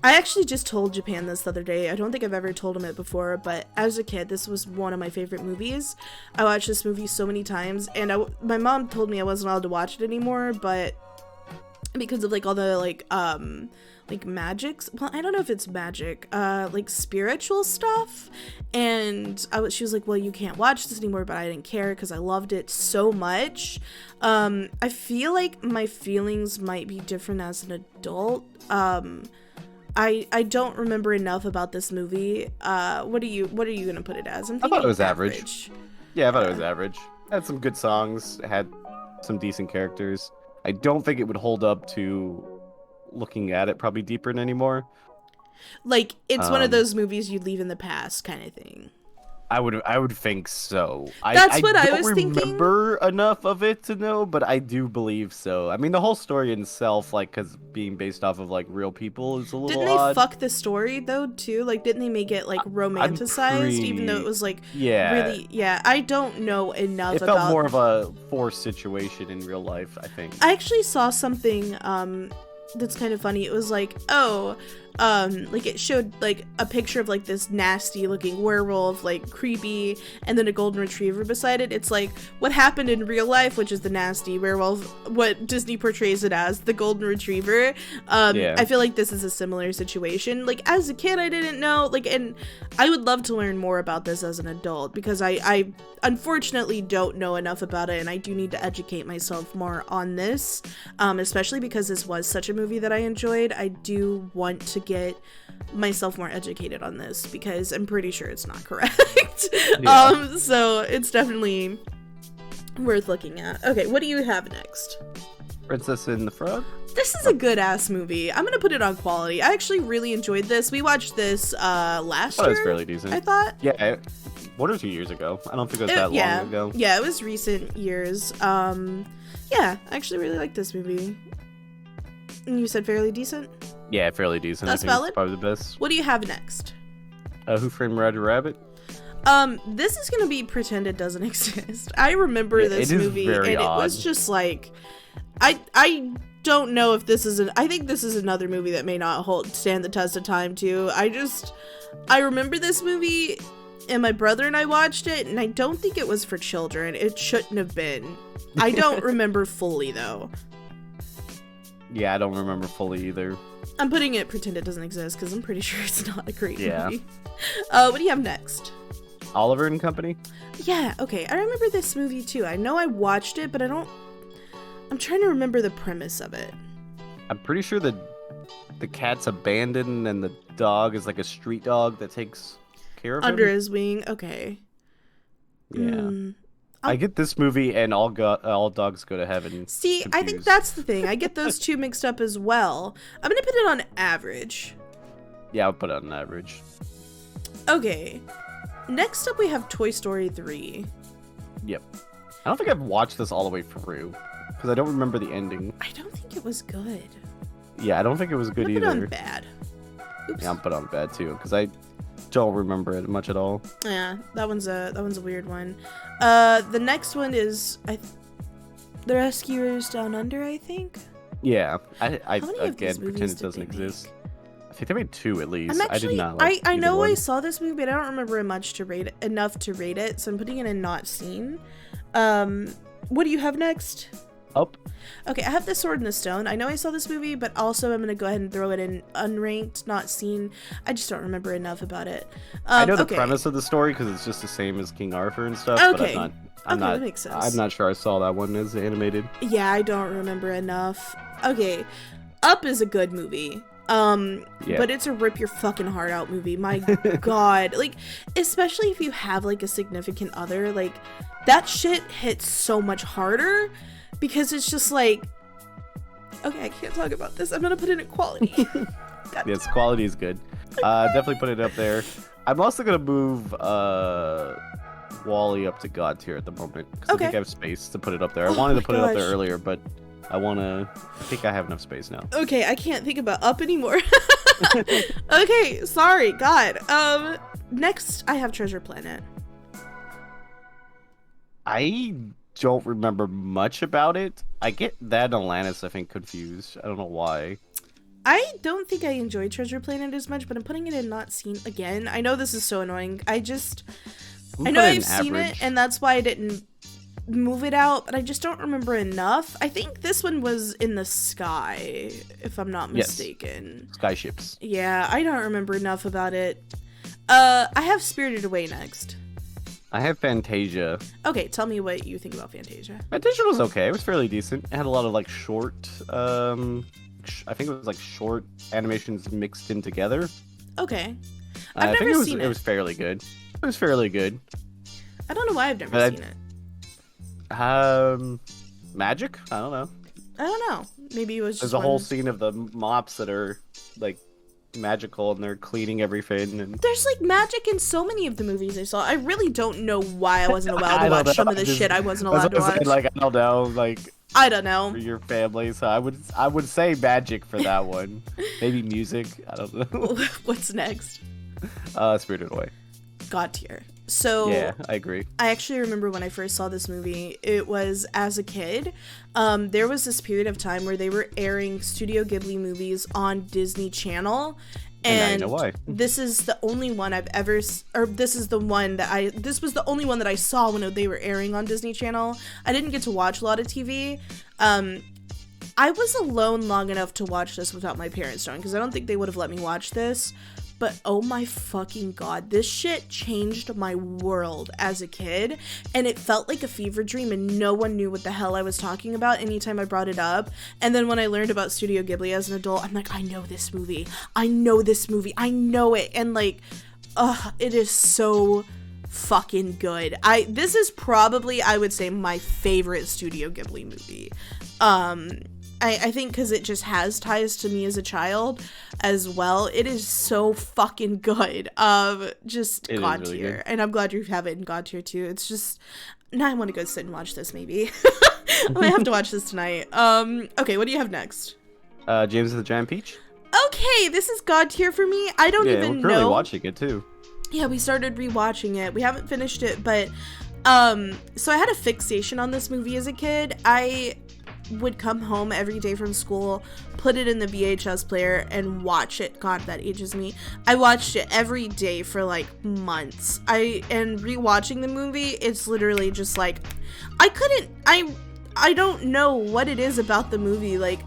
I actually just told Japan this the other day. I don't think I've ever told him it before, but as a kid, this was one of my favorite movies. I watched this movie so many times, and my mom told me I wasn't allowed to watch it anymore, but because of like all the like magics, well, I don't know if it's magic, like spiritual stuff, and she was like, well, you can't watch this anymore, but I didn't care because I loved it so much. I feel like my feelings might be different as an adult. I don't remember enough about this movie. What are you gonna put it as? I thought it was average. Yeah, I thought it was average. It had some good songs. It had some decent characters. I don't think it would hold up to looking at it probably deeper anymore. Like, it's one of those movies you'd leave in the past kind of thing. I would think so. That's I what I don't was thinking. remember enough of it to know, but I do believe so. I mean, the whole story in itself, like, because being based off of like real people, is a Didn't little they odd. fuck the story though too? Like, didn't they make it like I'm romanticized, even though it pretty, was like yeah. really? Yeah, I don't know enough It felt about. more of a forced situation in real life, I think. I actually saw something that's kind of funny. It was like, oh, like it showed like a picture of like this nasty looking werewolf, like creepy, and then a golden retriever beside it. It's like what happened in real life, which is the nasty werewolf, what Disney portrays it as, the golden retriever. Yeah. I feel like this is a similar situation. Like as a kid, I didn't know, like, and I would love to learn more about this as an adult, because I unfortunately don't know enough about it, and I do need to educate myself more on this, especially because this was such a movie that I enjoyed. I do want to get myself more educated on this, because I'm pretty sure it's not correct. Yeah. So it's definitely worth looking at. Okay, what do you have next? Princess and the Frog? This is a good ass movie. I'm gonna put it on quality. I actually really enjoyed this. We watched this last year. It was fairly decent. I thought. Yeah, 1 or 2 years ago. I don't think it was that yeah, long ago. Yeah, it was recent years. Yeah, I actually really like this movie. And you said fairly decent? Yeah, fairly decent. That's I think valid. It's probably the best. What do you have next? Who Framed Roger Rabbit? This is gonna be pretend it doesn't exist. I remember this movie, and it was just like, I don't know if this is I think this is another movie that may not stand the test of time too. I remember this movie, and my brother and I watched it, and I don't think it was for children. It shouldn't have been. I don't remember fully though. Yeah, I don't remember fully either. I'm putting it pretend it doesn't exist because I'm pretty sure it's not a great movie. Yeah. What do you have next? Oliver and Company? Yeah, okay. I remember this movie too. I know I watched it, but I'm trying to remember the premise of it. I'm pretty sure the cat's abandoned and the dog is like a street dog that takes care of him. Under his wing. Okay. Yeah. I get this movie and all dogs go to heaven. See, confused. I think that's the thing. I get those two mixed up as well. I'm gonna put it on average. Yeah, I'll put it on average. Okay. Next up we have Toy Story 3. Yep. I don't think I've watched this all the way through because I don't remember the ending. I don't think it was good. Yeah, I don't think it was good I'm either. put it on bad. Oops. Yeah, I'm put on bad too because I don't remember it much at all. Yeah, that one's a weird one. The next one is The Rescuers Down Under, I think. Yeah, I again pretend it doesn't exist. I think they made 2 at least. I did not like I know one. I saw this movie, but I don't remember enough to rate it, so I'm putting it in not seen. What do you have next? Up. Okay, I have The Sword and the Stone. I know I saw this movie, but also I'm gonna go ahead and throw it in unranked, not seen. I just don't remember enough about it. I know the premise of the story because it's just the same as King Arthur and stuff. Okay. But I'm not. That makes sense. I'm not sure I saw that one as animated. Yeah, I don't remember enough. Okay, Up is a good movie. Yeah. But it's a rip your fucking heart out movie. My God, like, especially if you have like a significant other, like that shit hits so much harder because it's just like, okay, I can't talk about this. I'm gonna put it in quality. Yes, quality is good. Definitely put it up there. I'm also gonna move Wall-E up to God tier at the moment because I think I have space to put it up there. I wanted to put it up there earlier, but I think I have enough space now. Okay, I can't think about Up anymore. Okay, sorry, God. Next I have Treasure Planet. I don't remember much about it. I get that and Atlantis, I think, confused. I don't know why. I don't think I enjoy Treasure Planet as much, but I'm putting it in not seen again. I know this is so annoying. I know I've seen it, and that's why I didn't move it out, but I just don't remember enough. I think this one was in the sky, if I'm not mistaken. Yes. Sky ships. Yeah, I don't remember enough about it. I have Spirited Away next. I have Fantasia. Okay, tell me what you think about Fantasia. Fantasia was okay. It was fairly decent. It had a lot of like short, I think it was like short animations mixed in together. Okay. I've never seen it. It was fairly good. It was fairly good. I don't know why I've never seen it. Magic? I don't know. I don't know. Maybe it was just There's a whole scene of the mops that are like magical and they're cleaning everything. And there's like magic in so many of the movies I saw. I really don't know why I wasn't allowed to watch some of the shit I wasn't allowed to watch. Like, I don't know, like I don't know. For your family, so I would say magic for that one. Maybe music. I don't know. What's next? Spirited Away. God tier. So yeah, I agree. I actually remember when I first saw this movie, it was as a kid. There was this period of time where they were airing Studio Ghibli movies on Disney Channel. And I know why. This is the only one I've ever, or this was the only one that I saw when they were airing on Disney Channel. I didn't get to watch a lot of TV. I was alone long enough to watch this without my parents knowing, because I don't think they would have let me watch this. But oh my fucking god, this shit changed my world as a kid, and it felt like a fever dream, and no one knew what the hell I was talking about anytime I brought it up. And then when I learned about Studio Ghibli as an adult, I'm like, I know this movie, I know it. And like, it is so fucking good. This is probably, I would say, my favorite Studio Ghibli movie. I think because it just has ties to me as a child as well. It is so fucking good. Just it God really tier. good. And I'm glad you have it in God tier too. It's just, now I want to go sit and watch this maybe. I might have to watch this tonight. Okay, what do you have next? James and the Giant Peach. Okay, this is God tier for me. I don't even we're currently know. watching it too. Yeah, we started rewatching it. We haven't finished it, but so I had a fixation on this movie as a kid. I would come home every day from school, put it in the VHS player, and watch it. God, that ages me. I watched it every day for like months. And rewatching the movie, it's literally just like, I don't know what it is about the movie, like,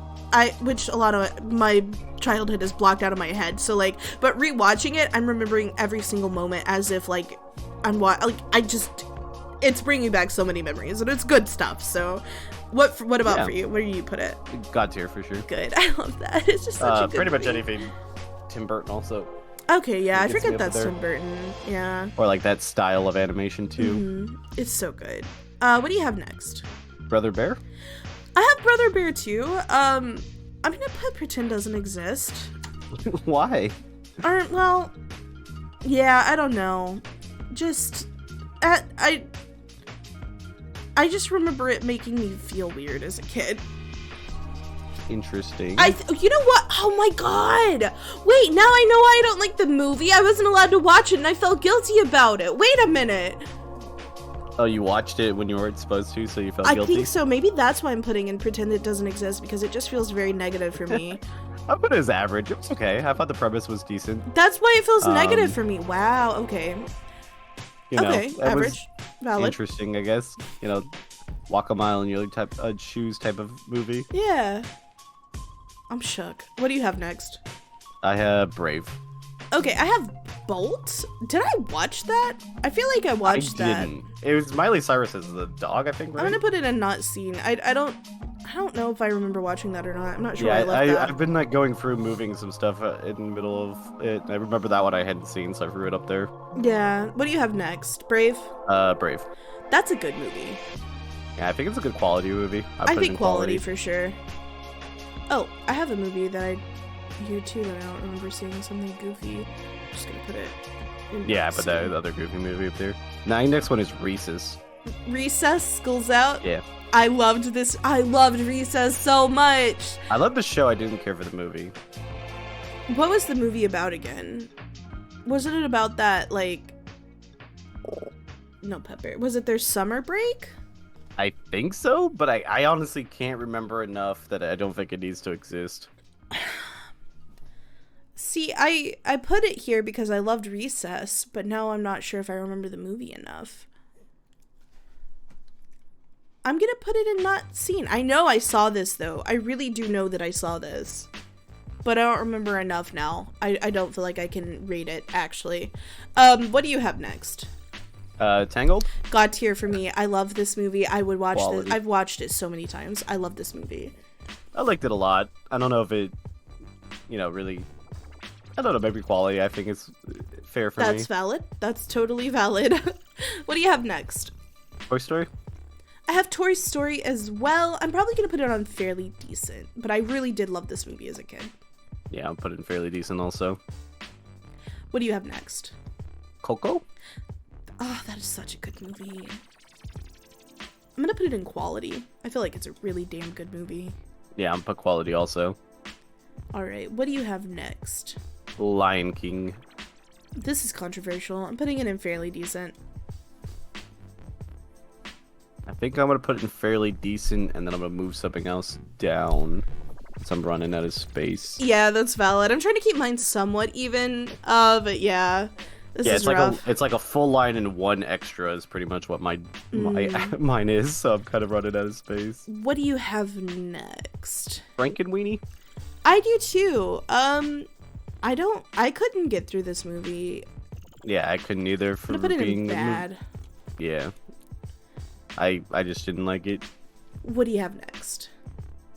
which a lot of my childhood is blocked out of my head, so like, but rewatching it, I'm remembering every single moment as if like, it's bringing back so many memories, and it's good stuff. So what about for you? Where do you put it? God tier for sure. Good. I love that. It's just such a good pretty movie. much anything Tim Burton also. Okay, yeah, I forget that's Tim Burton. Yeah. Or like that style of animation too. Mm-hmm. It's so good. What do you have next? Brother Bear? I have Brother Bear too. I'm gonna put Pretend Doesn't Exist. Why? Well, yeah, I don't know. Just I just remember it making me feel weird as a kid. Interesting. You know what? Oh my god! Wait, now I know why I don't like the movie. I wasn't allowed to watch it and I felt guilty about it. Wait a minute. Oh, you watched it when you weren't supposed to, so you felt guilty? I think so. Maybe that's why I'm putting in Pretend It Doesn't Exist, because it just feels very negative for me. I put it as average. It was okay. I thought the premise was decent. That's why it feels negative for me. Wow, okay. You know, okay, average. Valid. Interesting, I guess. You know, walk a mile in your shoes type of movie. Yeah. I'm shook. What do you have next? I have Brave. Okay, I have Bolt. Did I watch that? I feel like I watched that. Didn't. It was Miley Cyrus as the dog, I think, right? I'm gonna put it in not seen. I don't know if I remember watching that or not. I'm not sure. Yeah, I left that. I've been like going through moving some stuff in the middle of it. I remember that one I hadn't seen, so I threw it up there. Yeah. What do you have next? Brave? Brave. That's a good movie. Yeah, I think it's a good quality movie. I think quality for sure. Oh, I have a movie that here too that I don't remember seeing, something goofy. I'm just gonna put it in. Yeah, but the other goofy movie up there. Now, your next one is Recess. Recess? School's Out? Yeah. I loved this. I loved Recess so much. I loved the show. I didn't care for the movie. What was the movie about again? Wasn't it about that, like... No, Pepper. Was it their summer break? I think so, but I honestly can't remember enough that I don't think it needs to exist. See, I put it here because I loved Recess, but now I'm not sure if I remember the movie enough. I'm gonna put it in not seen. I know I saw this, though. I really do know that I saw this. But I don't remember enough now. I don't feel like I can rate it, actually. What do you have next? Tangled? God tier for me. I love this movie. I would watch Quality. this. I've watched it so many times. I love this movie. I liked it a lot. I don't know if it, really... I don't know, maybe quality. I think it's fair for me. That's valid. That's totally valid. What do you have next? Toy Story? I have Toy Story as well. I'm probably going to put it on fairly decent, but I really did love this movie as a kid. Yeah, I'll put it in fairly decent also. What do you have next? Coco? Oh, that is such a good movie. I'm gonna put it in quality. I feel like it's a really damn good movie. Yeah, I'm put quality also. Alright, what do you have next? Lion King. This is controversial. I'm putting it in fairly decent. I think I'm gonna put it in fairly decent, and then I'm gonna move something else down. So I'm running out of space. Yeah, that's valid. I'm trying to keep mine somewhat even, but yeah. This is rough. It's like a full line and one extra is pretty much what mine is, so I'm kind of running out of space. What do you have next? Frankenweenie? I do too. I couldn't get through this movie. Yeah, I couldn't either for I'm gonna put it being in bad. Yeah. I just didn't like it. What do you have next?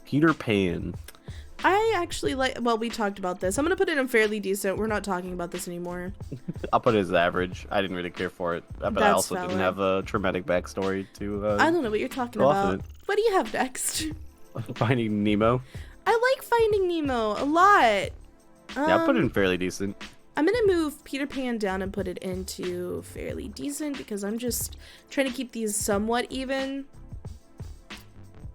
Peter Pan. I actually like, well, we talked about this. I'm gonna put it in fairly decent. We're not talking about this anymore. I'll put it as average. I didn't really care for it, but I also didn't have a traumatic backstory to I don't know what you're talking about. What do you have next? Finding Nemo. I like Finding Nemo a lot. Yeah, I'll put it in fairly decent. I'm gonna move Peter Pan down and put it into fairly decent because I'm just trying to keep these somewhat even.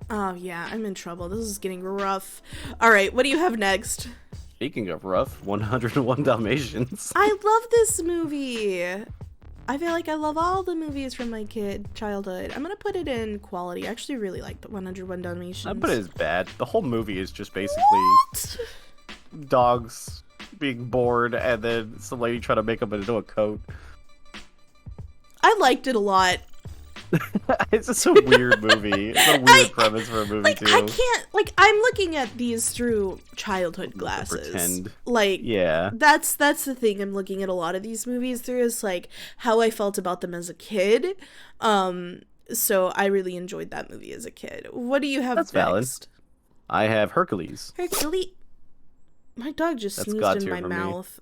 Oh yeah, I'm in trouble. This is getting rough. All right, what do you have next? Speaking of rough, 101 Dalmatians. I love this movie. I feel like I love all the movies from my childhood. I'm gonna put it in quality. I actually really like the 101 Dalmatians. I put it as bad. The whole movie is just basically dogs being bored and then some lady trying to make them into a coat. I liked it a lot. It's just a weird movie. It's a weird premise for a movie too. I can't, I'm looking at these through childhood glasses. Pretend. Yeah. That's the thing I'm looking at a lot of these movies through is how I felt about them as a kid. So I really enjoyed that movie as a kid. What do you have next? Valid. I have Hercules. Hercules. My dog just sneezed in my mouth.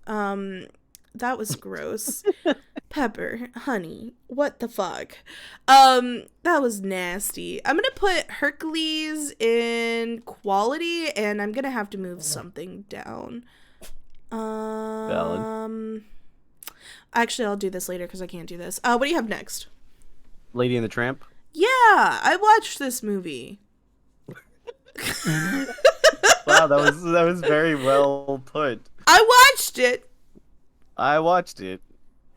That was gross. Pepper, honey, what the fuck? That was nasty. I'm gonna put Hercules in quality, and I'm gonna have to move something down. Valid. Actually, I'll do this later because I can't do this. What do you have next? Lady and the Tramp. Yeah, I watched this movie. Wow, that was very well put. I watched it. I watched it.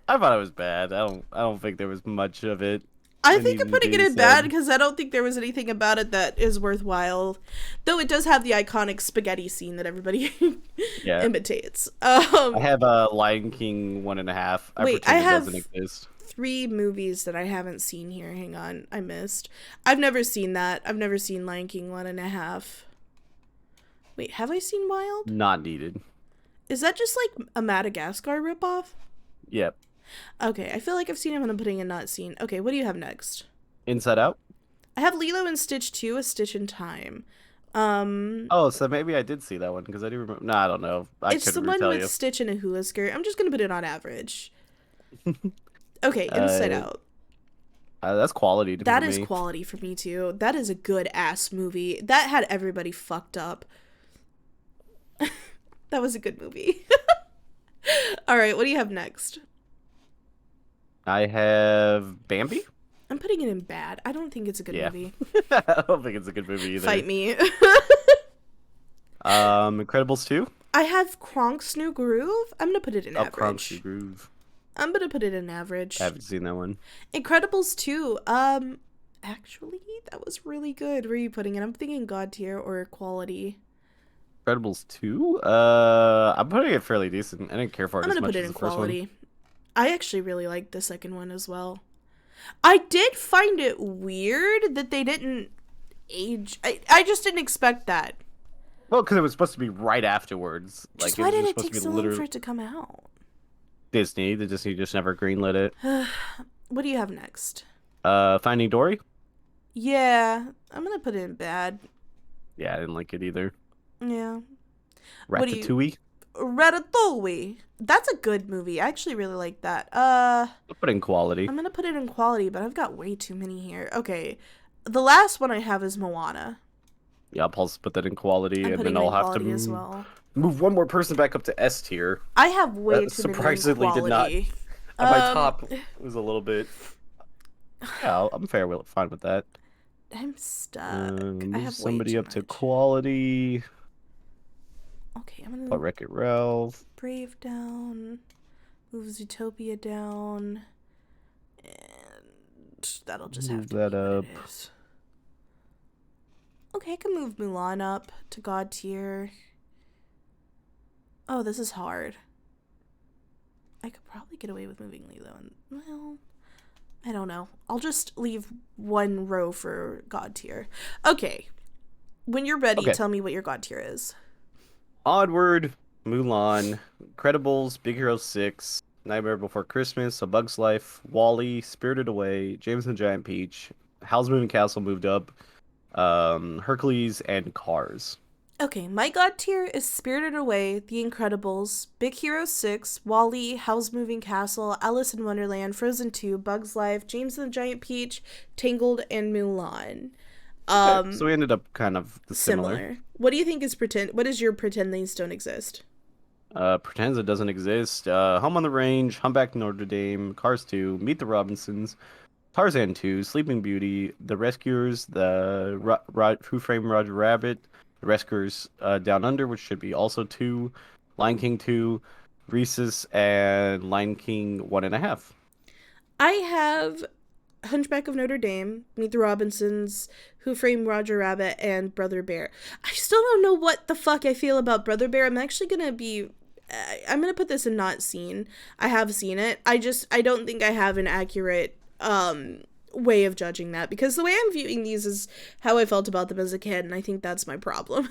I thought it was bad. I don't think there was much of it. I think I'm putting it in bad because I don't think there was anything about it that is worthwhile. Though it does have the iconic spaghetti scene that everybody imitates. I have a Lion King 1.5. Wait, I have 3 movies that I haven't seen here. Hang on, I missed. I've never seen that. I've never seen Lion King 1.5. Wait, have I seen Wild? Not needed. Is that just like a Madagascar ripoff? Yep. Okay, I feel like I've seen him and I'm putting in not seen. Okay, what do you have next? Inside Out? I have Lilo and Stitch 2, A Stitch in Time. Oh, so maybe I did see that one because I do remember. No, I don't know. It's the one with Stitch in a hula skirt. I'm just gonna put it on average. Okay, Inside Out. That's quality. That is quality for me too. That is a good ass movie. That had everybody fucked up. That was a good movie. All right, what do you have next? I have Bambi. I'm putting it in bad. I don't think it's a good movie. I don't think it's a good movie either. Fight me. Incredibles 2. I have Kronk's New Groove. I'm gonna put it in average. Kronk's New Groove. I'm gonna put it in average. I haven't seen that one. Incredibles 2. Actually, that was really good. Where are you putting it? I'm thinking God tier or quality. Incredibles 2? I'm putting it fairly decent. I didn't care for it as much as the first one. I'm gonna put it in quality. I actually really liked the second one as well. I did find it weird that they didn't age. I just didn't expect that. Well, because it was supposed to be right afterwards. Just why did it take so long for it to come out? Disney just never greenlit it. What do you have next? Finding Dory? Yeah, I'm gonna put it in bad. Yeah, I didn't like it either. Yeah. Ratatouille? Ratatouille. That's a good movie. I actually really like that. I'll put it in quality. I'm gonna put it in quality, but I've got way too many here. Okay. The last one I have is Moana. Yeah, I'll put that in quality, and then I'll have to Move one more person back up to S tier. I have way too many in Surprisingly, did not. quality. My Um, top was a little bit. Yeah, I'm fine with that. I'm stuck. I Move have way somebody too up to much. quality. Okay, I'm gonna Put Wreck-It Ralph. Brave down, move Zootopia down, and that'll just have Move to be that what it up. is. Okay, I can move Mulan up to God tier. Oh, this is hard. I could probably get away with moving Lilo, and well, I don't know. I'll just leave one row for God tier. Okay, when you're ready, Okay. tell me what your God tier is. Onward, Mulan, Credibles, Big Hero 6, Nightmare Before Christmas, A Bug's Life, Wall-E, Spirited Away, James and the Giant Peach, Howl's Moving Castle moved up, Hercules, and Cars. Okay, my God tier is Spirited Away, The Incredibles, Big Hero 6, Wall-E, Howl's Moving Castle, Alice in Wonderland, Frozen 2, Bug's Life, James and the Giant Peach, Tangled, and Mulan. Okay, so we ended up kind of similar. Similar. What do you think is pretend? What is your pretend these don't exist? Pretends it doesn't exist. Home on the Range, Humpback Notre Dame, Cars 2, Meet the Robinsons, Tarzan 2, Sleeping Beauty, The Rescuers, Who Framed Roger Rabbit, The Rescuers Down Under, which should be also 2, Lion King 2, Reese's, and Lion King 1.5. I have Hunchback of Notre Dame, Meet the Robinsons, Who Framed Roger Rabbit, and Brother Bear. I still don't know what the fuck I feel about Brother Bear. I'm actually gonna be. I'm gonna put this in not seen. I have seen it. I don't think I have an accurate way of judging that, because the way I'm viewing these is how I felt about them as a kid, and I think that's my problem.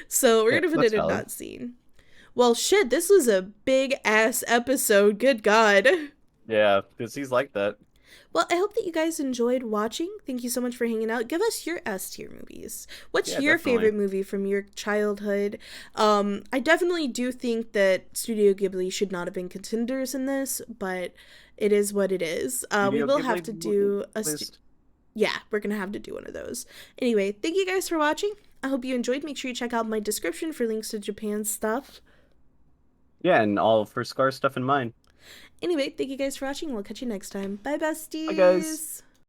So we're Yeah, gonna put that's it in valid. not seen. Well, shit, this was a big ass episode. Good God. Yeah, because he's like that. Well, I hope that you guys enjoyed watching. Thank you so much for hanging out. Give us your S tier movies. What's Yeah, your definitely. favorite movie from your childhood? I definitely do think that Studio Ghibli should not have been contenders in this, but it is what it is. We Studio will have Ghibli to do list. yeah, we're gonna have to do one of those. Anyway, thank you guys for watching. I hope you enjoyed. Make sure you check out my description for links to Japan stuff. Yeah, and all for Scar stuff in mind. Anyway, thank you guys for watching. We'll catch you next time. Bye, Bye, guys. besties.